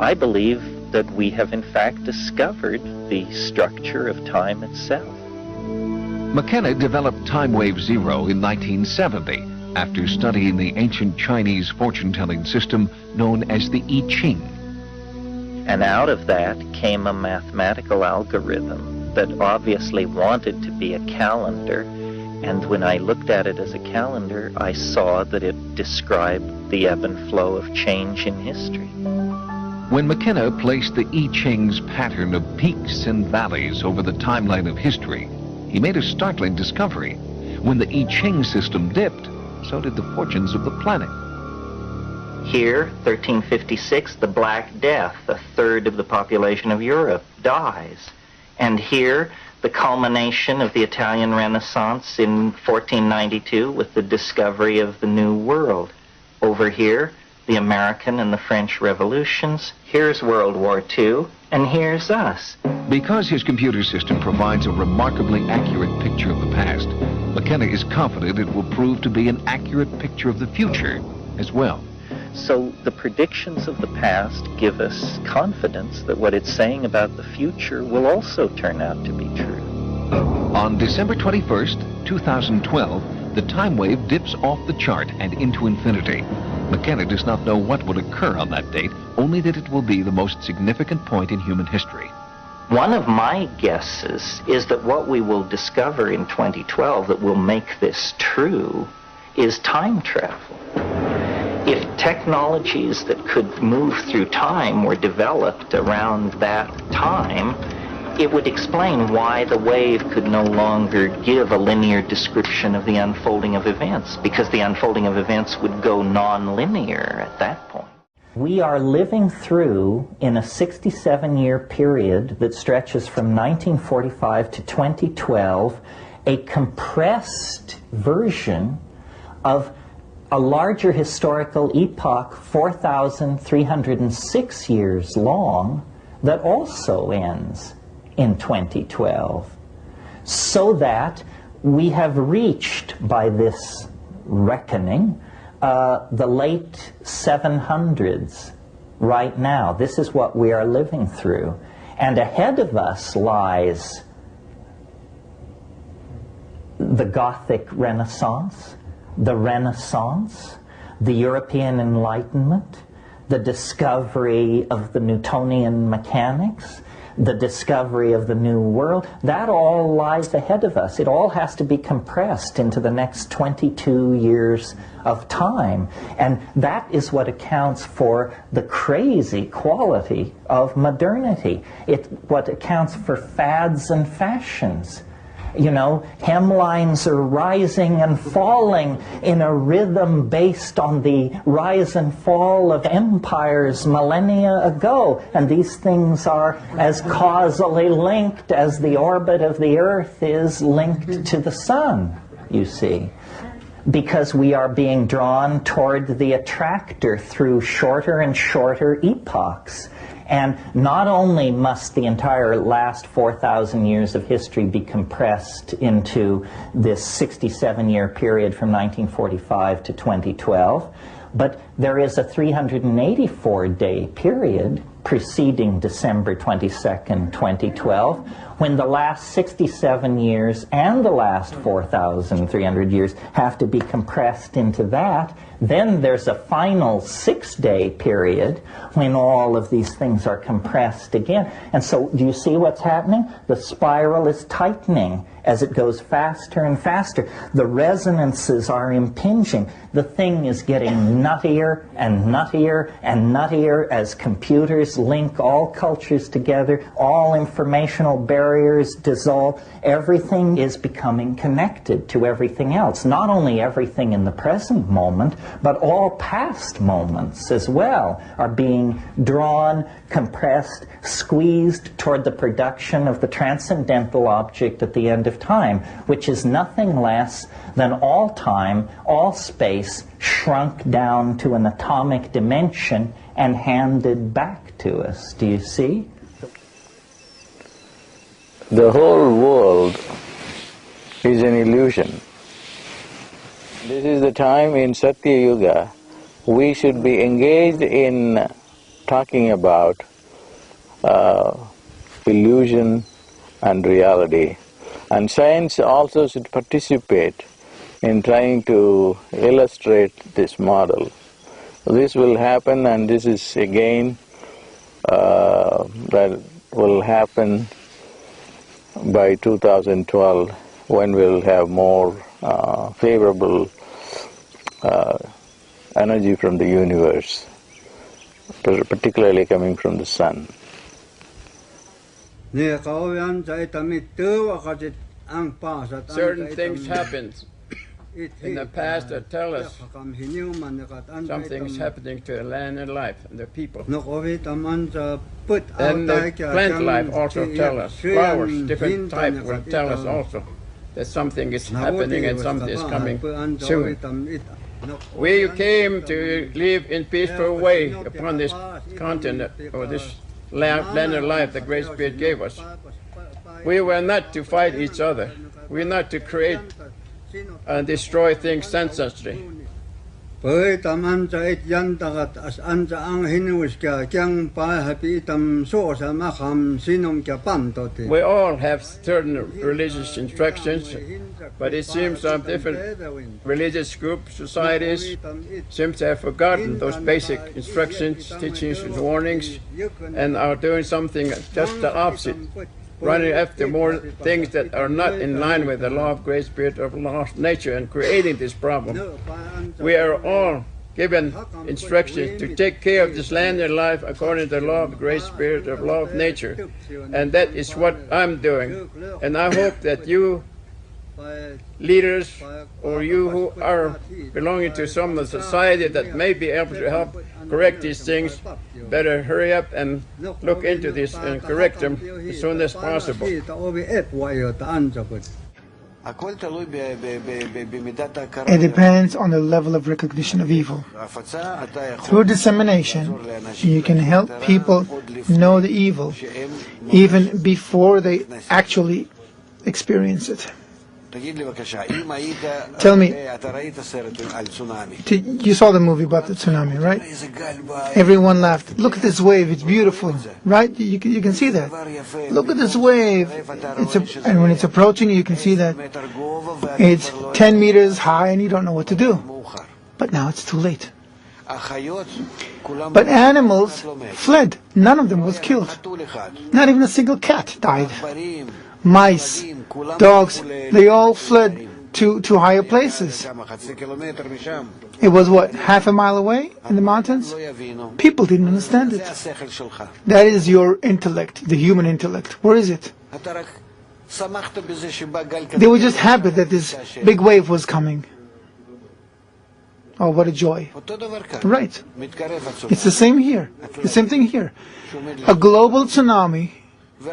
I believe that we have in fact discovered the structure of time itself. McKenna developed time wave zero in 1970 after studying the ancient Chinese fortune-telling system known as the I Ching. And out of that came a mathematical algorithm that obviously wanted to be a calendar. And when I looked at it as a calendar, I saw that it described the ebb and flow of change in history. When McKenna placed the I Ching's pattern of peaks and valleys over the timeline of history, he made a startling discovery. When the I Ching system dipped, so did the fortunes of the planet. Here, 1356, the Black Death, a third of the population of Europe, dies. And here, the culmination of the Italian Renaissance in 1492 with the discovery of the New World. Over here, the American and the French revolutions. Here's World War II, and here's us. Because his computer system provides a remarkably accurate picture of the past, McKenna is confident it will prove to be an accurate picture of the future as well. So the predictions of the past give us confidence that what it's saying about the future will also turn out to be true. On December 21st, 2012, the time wave dips off the chart and into infinity. McKenna does not know what will occur on that date, only that it will be the most significant point in human history. One of my guesses is that what we will discover in 2012 that will make this true is time travel. If technologies that could move through time were developed around that time, it would explain why the wave could no longer give a linear description of the unfolding of events, because the unfolding of events would go non-linear at that point. We are living through, in a 67-year period that stretches from 1945 to 2012, a compressed version of a larger historical epoch, 4,306 years long, that also ends in 2012. So that we have reached, by this reckoning, the late 700s right now. This is what we are living through. And ahead of us lies the Gothic Renaissance, the European Enlightenment, the discovery of the Newtonian mechanics, the discovery of the New World. That all lies ahead of us. It all has to be compressed into the next 22 years of time. And that is what accounts for the crazy quality of modernity. It's what accounts for fads and fashions. You know, hemlines are rising and falling in a rhythm based on the rise and fall of empires millennia ago. And these things are as causally linked as the orbit of the Earth is linked to the sun, you see. Because we are being drawn toward the attractor through shorter and shorter epochs. And not only must the entire last 4,000 years of history be compressed into this 67-year period from 1945 to 2012, but there is a 384-day period preceding December 22nd, 2012, when the last 67 years and the last 4,300 years have to be compressed into that. Then there's a final 6-day period when all of these things are compressed again. And so do you see what's happening? The spiral is tightening as it goes faster and faster. The resonances are impinging. The thing is getting nuttier and nuttier and nuttier as computers link all cultures together, all informational barriers dissolve. Everything is becoming connected to everything else. Not only everything in the present moment, but all past moments as well are being drawn, compressed, squeezed toward the production of the transcendental object at the end of time, which is nothing less than all time, all space, shrunk down to an atomic dimension and handed back to us. Do you see? The whole world is an illusion. This is the time in Satya Yuga we should be engaged in talking about illusion and reality. And science also should participate in trying to illustrate this model. This will happen, and this is again that will happen by 2012, when we'll have more favorable energy from the universe, particularly coming from the sun. Certain things happened in the past that tell us something is happening to the land and life and the people. And the plant life also tell us, flowers, different type will tell us also that something is happening and something is coming soon. We came to live in peaceful way upon this continent, or this land and life the Great Spirit gave us. We were not to fight each other. We were not to create and destroy things senselessly. We all have certain religious instructions, but it seems some different religious groups, societies, seem to have forgotten those basic instructions, teachings, and warnings, and are doing something just the opposite, running after more things that are not in line with the law of Great Spirit of law of nature and creating this problem. We are all given instructions to take care of this land and life according to the law of the Great Spirit of law of nature. And that is what I'm doing. And I hope that you leaders, or you who are belonging to some of the society that may be able to help correct these things, better hurry up and look into this and correct them as soon as possible. It depends on the level of recognition of evil. Through dissemination, you can help people know the evil even before they actually experience it. Tell me, you saw the movie about the tsunami, right? Everyone laughed. Look at this wave, it's beautiful, right? You can see that. Look at this wave. And when it's approaching, you can see that it's 10 meters high and you don't know what to do. But now it's too late. But animals fled. None of them was killed. Not even a single cat died. Mice, dogs, they all fled to higher places. It was what, half a mile away in the mountains? People didn't understand it. That is your intellect, the human intellect. Where is it? They were just happy that this big wave was coming. Oh, what a joy. Right. It's the same here. The same thing here. A global tsunami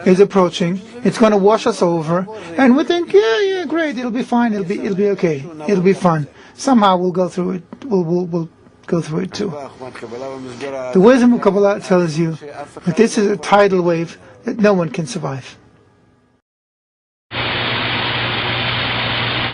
is approaching. It's going to wash us over, and we think, yeah, great, it'll be fine, it'll be okay, it'll be fun. Somehow we'll go through it. We'll go through it too. The wisdom of Kabbalah tells you that this is a tidal wave that no one can survive.